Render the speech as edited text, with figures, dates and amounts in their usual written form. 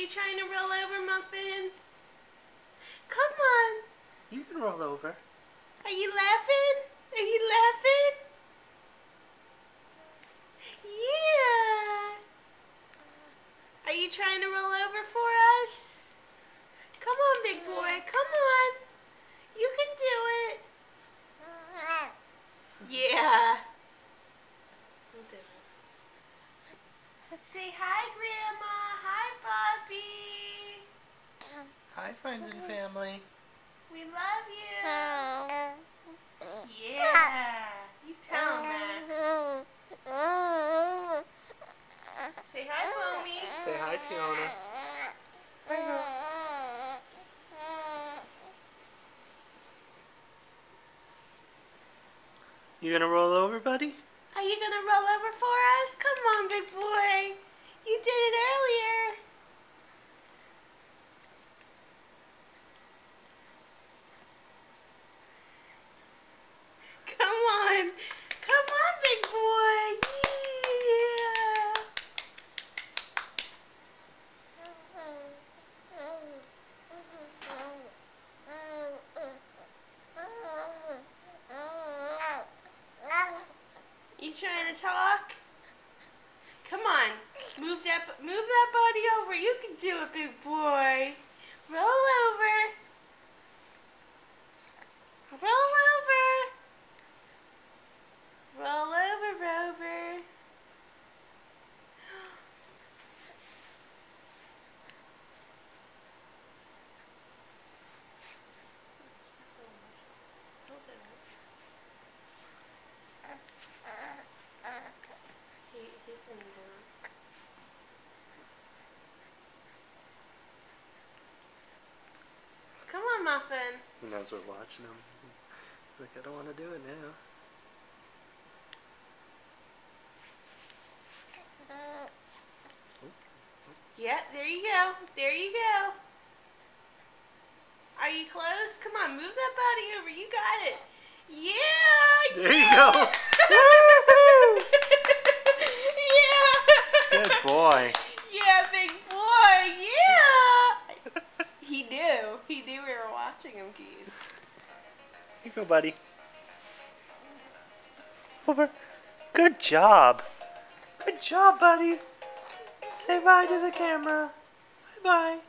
you trying to roll over, Muffin? Come on. You can roll over. Are you laughing? Are you laughing? Yeah. Are you trying to roll over for us? Come on, big boy. Come on. You can do it. Yeah. We'll do it. Say hi, Grandma. Hi, Bobby. Hi, friends and family. We love you. Yeah. You tell him that. Say hi, Foamy. Say hi, Fiona. You gonna roll over, buddy? Are you gonna roll over for us? Come on, big boy. You did it earlier. Come on. Come on, big boy. Yeah. You trying to talk? Come on. Move that body over. You can do it, big boy. Roll over. Roll over. Roll over, Rover. He's gonna do it. Come on, Muffin. He knows we're watching him. He's like, I don't want to do it now. Yeah, there you go. There you go. Are you close? Come on, move that body over. You got it. Yeah! There you go. Yeah! Good boy. Yeah, big boy. Yeah! He knew. He knew we were watching him, Keith. Here you go, buddy. Over. Good job. Good job, buddy. Say bye to the camera. Bye-bye.